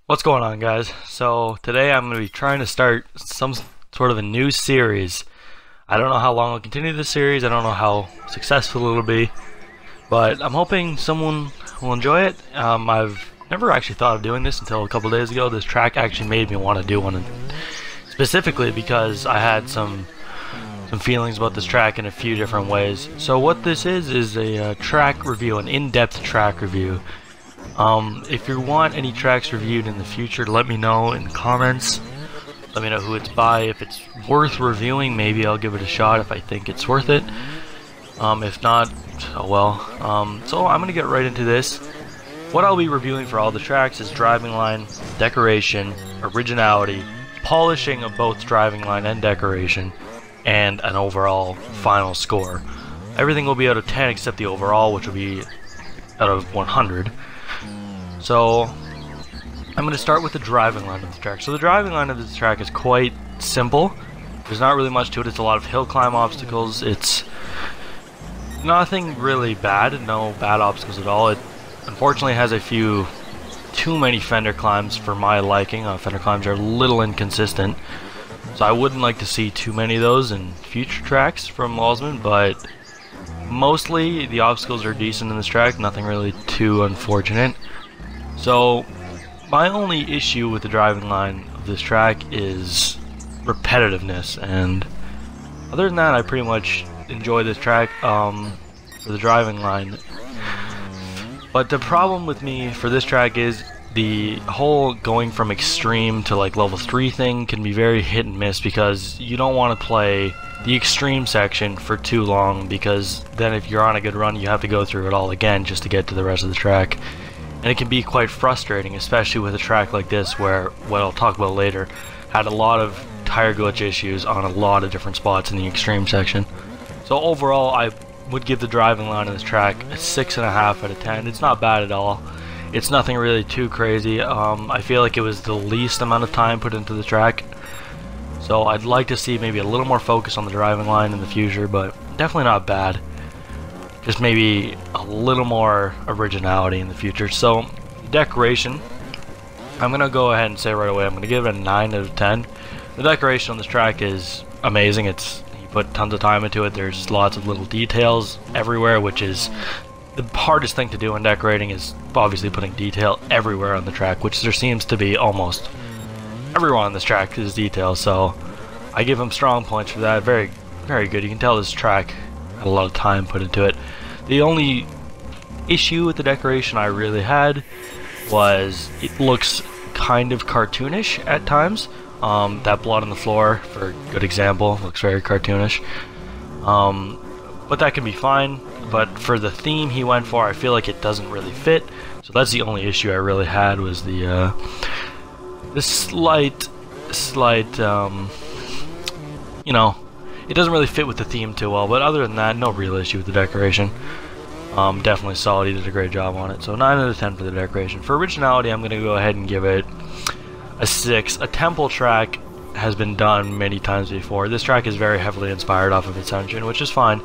What's going on, guys? So today I'm going to be trying to start some sort of a new series. I don't know how long I'll continue this series. I don't know how successful it'll be, but I'm hoping someone will enjoy it. I've never actually thought of doing this until a couple days ago. This track actually made me want to do one, specifically because I had some feelings about this track in a few different ways. So what this is a track review, an in-depth track review. If you want any tracks reviewed in the future, let me know in the comments. Let me know who it's by. If it's worth reviewing, maybe I'll give it a shot if I think it's worth it. If not, oh well. So I'm going to get right into this. What I'll be reviewing for all the tracks is driving line, decoration, originality, polishing of both driving line and decoration, and an overall final score. Everything will be out of 10 except the overall, which will be out of 100. So I'm going to start with the driving line of the track. So the driving line of this track is quite simple. There's not really much to it. It's a lot of hill climb obstacles. It's nothing really bad, no bad obstacles at all. It unfortunately has a few too many fender climbs for my liking. Fender climbs are a little inconsistent, so I wouldn't like to see too many of those in future tracks from Walsman, but mostly the obstacles are decent in this track, nothing really too unfortunate. So my only issue with the driving line of this track is repetitiveness, and other than that I pretty much enjoy this track for the driving line. But the problem with me for this track is the whole going from extreme to like level 3 thing can be very hit and miss, because you don't want to play the extreme section for too long, because then if you're on a good run you have to go through it all again just to get to the rest of the track. And it can be quite frustrating, especially with a track like this where, what I'll talk about later, had a lot of tire glitch issues on a lot of different spots in the extreme section. So overall I would give the driving line of this track a 6.5 out of 10. It's not bad at all. It's nothing really too crazy. I feel like it was the least amount of time put into the track. So I'd like to see maybe a little more focus on the driving line in the future, but definitely not bad. Just maybe a little more originality in the future. So decoration, I'm going to go ahead and say right away, I'm going to give it a 9 out of 10. The decoration on this track is amazing. You put tons of time into it. There's lots of little details everywhere, which is the hardest thing to do in decorating, is obviously putting detail everywhere on the track, which there seems to be almost everyone on this track is detail. So I give them strong points for that. Very, very good. You can tell this track had a lot of time put into it. The only issue with the decoration I really had was it looks kind of cartoonish at times. That blood on the floor, for a good example, looks very cartoonish. But that can be fine. But for the theme he went for, I feel like it doesn't really fit. So that's the only issue I really had, was the slight, you know, it doesn't really fit with the theme too well. But other than that, no real issue with the decoration. Definitely solid. He did a great job on it. So 9 out of 10 for the decoration. For originality, I'm going to go ahead and give it a 6. A temple track has been done many times before. This track is very heavily inspired off of Ascension, which is fine.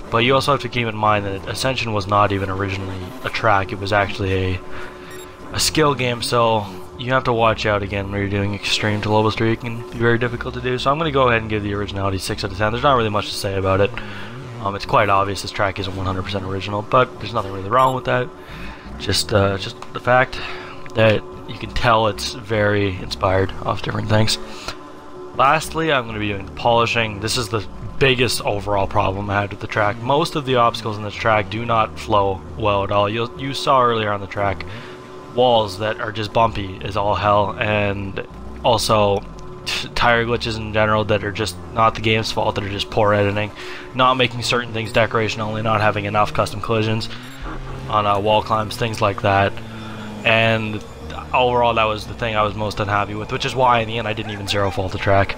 But you also have to keep in mind that Ascension was not even originally a track. It was actually a skill game, so you have to watch out again when you're doing extreme to level 3. It can be very difficult to do. So I'm going to go ahead and give the originality 6 out of 10. There's not really much to say about it. It's quite obvious this track isn't 100% original, but there's nothing really wrong with that. Just the fact that you can tell it's very inspired off different things. Lastly, I'm going to be doing the polishing. This is the biggest overall problem I had with the track. Most of the obstacles in this track do not flow well at all. You saw earlier on the track walls that are just bumpy as all hell, and also tire glitches in general that are just not the game's fault, that are just poor editing, not making certain things decoration only, not having enough custom collisions on wall climbs, things like that. And overall that was the thing I was most unhappy with, which is why in the end I didn't even zero fault the track.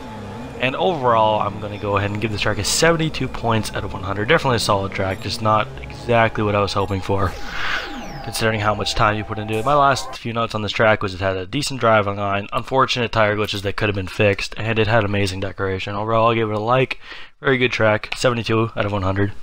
And overall I'm going to go ahead and give this track a 72 points out of 100. Definitely a solid track, just not exactly what I was hoping for, considering how much time you put into it. My last few notes on this track was it had a decent driving line, unfortunate tire glitches that could have been fixed, and it had amazing decoration. Overall, I'll give it a like. Very good track, 72 out of 100.